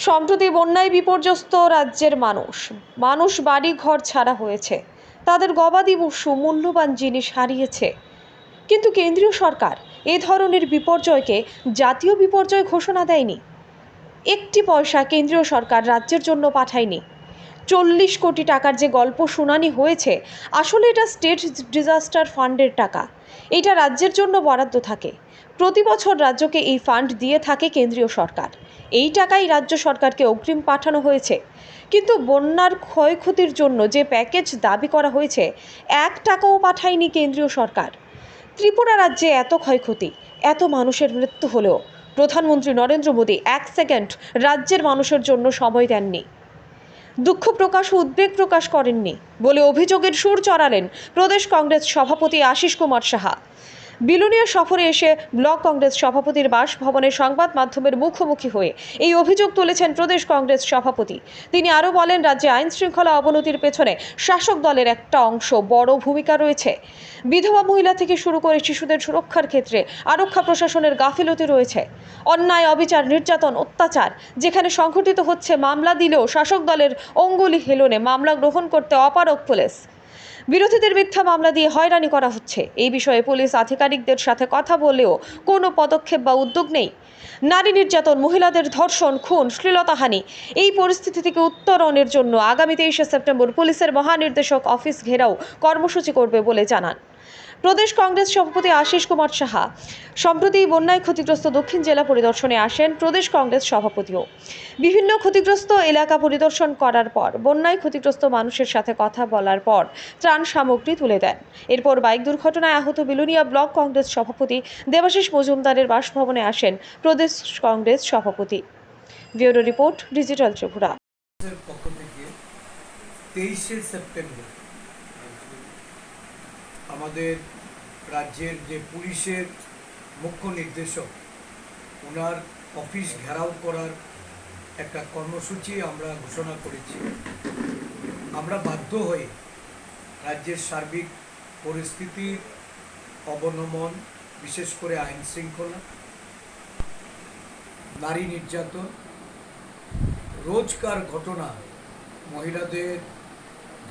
সম্প্রতি বন্যায় বিপর্যস্ত রাজ্যের মানুষ বাড়ি ঘর ছাড়া হয়েছে, তাদের গবাদি পশু মূল্যবান জিনিস হারিয়েছে। কিন্তু কেন্দ্রীয় সরকার এ ধরনের বিপর্যয়কে জাতীয় বিপর্যয় ঘোষণা দেয়নি। একটি পয়সা কেন্দ্রীয় সরকার রাজ্যের জন্য পাঠায়নি। 40 কোটি টাকার যে গল্প শুনানি হয়েছে, আসলে এটা স্টেট ডিজাস্টার ফান্ডের টাকা। এটা রাজ্যের জন্য বরাদ্দ থাকে। প্রতি বছর রাজ্যকে এই ফান্ড দিয়ে থাকে কেন্দ্রীয় সরকার। এই টাকাই রাজ্য সরকারকে অগ্রিম পাঠানো হয়েছে। কিন্তু বন্যার ক্ষয়ক্ষতির জন্য যে প্যাকেজ দাবি করা হয়েছে, 1 টাকাও পাঠায়নি কেন্দ্রীয় সরকার। ত্রিপুরা রাজ্যে এত ক্ষয়ক্ষতি, এত মানুষের মৃত্যু হলেও প্রধানমন্ত্রী নরেন্দ্র মোদী 1 সেকেন্ড রাজ্যের মানুষের জন্য সময় দেননি, দুঃখ প্রকাশ ও উদ্বেগ প্রকাশ করেননি বলে অভিযোগের সুর চড়ালেন প্রদেশ কংগ্রেস সভাপতি আশিস কুমার সাহা। বিলুনিয়া সফরে এসে ব্লক কংগ্রেস সভাপতির বাসভবনে সংবাদ মাধ্যমের মুখোমুখি হয়ে এই অভিযোগ তুলেছেন প্রদেশ কংগ্রেস সভাপতি। তিনি আরও বলেন, রাজ্যে আইন শৃঙ্খলা অবনতির পেছনে শাসক দলের একটা অংশ বড় ভূমিকা রয়েছে। বিধবা মহিলা থেকে শুরু করে শিশুদের সুরক্ষার ক্ষেত্রে আরক্ষা প্রশাসনের গাফিলতি রয়েছে। অন্যায়, অবিচার, নির্যাতন, অত্যাচার যেখানে সংঘটিত হচ্ছে, মামলা দিলেও শাসক দলের অঙ্গুলি হেলনে মামলা গ্রহণ করতে অপারগ পুলিশ। বিরোধীদের মিথ্যা মামলা দিয়ে হয়রানি করা হচ্ছে। এই বিষয়ে পুলিশ আধিকারিকদের সাথে কথা বলেও কোনো পদক্ষেপ বা উদ্যোগ নেই। নারী নির্যাতন, মহিলাদের ধর্ষণ, খুন, শ্লীলতাহানি, এই পরিস্থিতি থেকে উত্তরণের জন্য আগামী 23শে সেপ্টেম্বর পুলিশের মহানির্দেশক অফিস ঘেরাও কর্মসূচি করবে বলে জানান প্রদেশ কংগ্রেস সভাপতি আশিস কুমার সাহা। সম্প্রতি বন্যায় ক্ষতিগ্রস্ত দক্ষিণ জেলা পরিদর্শনে আসেন প্রদেশ কংগ্রেস সভাপতিও। বিভিন্ন ক্ষতিগ্রস্ত এলাকা পরিদর্শন করার পর বন্যায় ক্ষতিগ্রস্ত মানুষের সাথে কথা বলার পর ত্রাণ সামগ্রী তুলে দেন। এরপর বাইক দুর্ঘটনায় আহত বিলুনিয়া ব্লক কংগ্রেস সভাপতি দেবাশিস মজুমদারের বাসভবনে আসেন প্রদেশ কংগ্রেস সভাপতি। Bureau report, digital Tripura. পক্ষ থেকে 23শে সেপ্টেম্বর আমাদের রাজ্যের যে পুলিশের মুখ্য নির্দেশক, ওনার অফিস ঘেরাও করার একটা কর্মসূচি আমরা ঘোষণা করেছি। আমরা বাধ্য হয়ে রাজ্যের সার্বিক পরিস্থিতির অবনমন, বিশেষ করে আইন শৃঙ্খলা, নারী নির্যাতন, রোজকার ঘটনা, মহিলাদের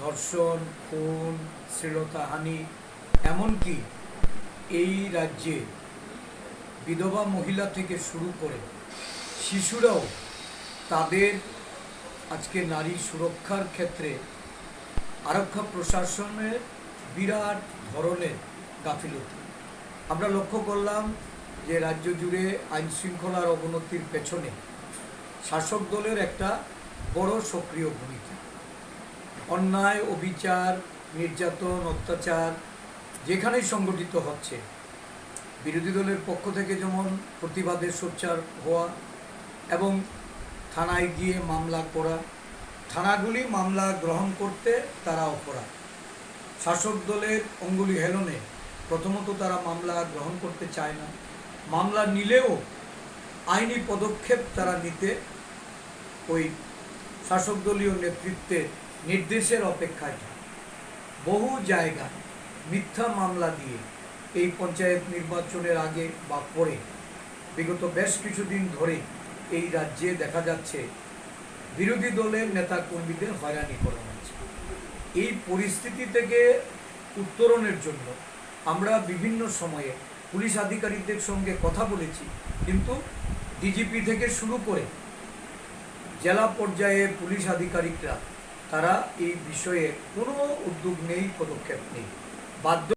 ধর্ষণ, খুন, শ্লীলতাহানি, এমনকি এই রাজ্যে বিধবা মহিলা থেকে শুরু করে শিশুরাও তাদের আজকে নারী সুরক্ষার ক্ষেত্রে আরক্ষা প্রশাসনের বিরাট ধরনের গাফিলতি আমরা লক্ষ্য করলাম। যে রাজ্য জুড়ে আইন শৃঙ্খলার অবনতির পেছনে শাসক দলের একটা বড় সক্রিয় ভূমিকা। অন্যায়, অবিচার, নির্যাতন, অত্যাচার যেখানেই সংগঠিত হচ্ছে, বিরোধী দলের পক্ষ থেকে যেমন প্রতিবাদের সোচ্চার হওয়া এবং থানায় গিয়ে মামলা করা, থানাগুলি মামলা গ্রহণ করতে তারা অপরাধ। শাসক দলের অঙ্গুলি হেলনে প্রথমত তারা মামলা গ্রহণ করতে চায় না, মামলা নিলেও আইনি পদক্ষেপ তারা নিতে ওই শাসক দলীয় নেতৃত্বের নির্দেশের অপেক্ষায় থাকে। বহু জায়গায় মিথ্যা মামলা দিয়ে এই পঞ্চায়েত নির্বাচনের আগে বা পরে বিগত বেশ কিছুদিন ধরে এই রাজ্যে দেখা যাচ্ছে বিরোধী দলের নেতাকর্মীদের হয়রানি করা হচ্ছে। এই পরিস্থিতি থেকে উত্তরণের জন্য আমরা বিভিন্ন সময়ে পুলিশ আধিকারিকদের সঙ্গে কথা বলেছি, কিন্তু ডিজিপি থেকে শুরু করে জেলা পর্যায়ে পুলিশ আধিকারিকরা তারা এই বিষয়ে কোনো উদ্যোগ নেই, পদক্ষেপ নেই। বাধ্য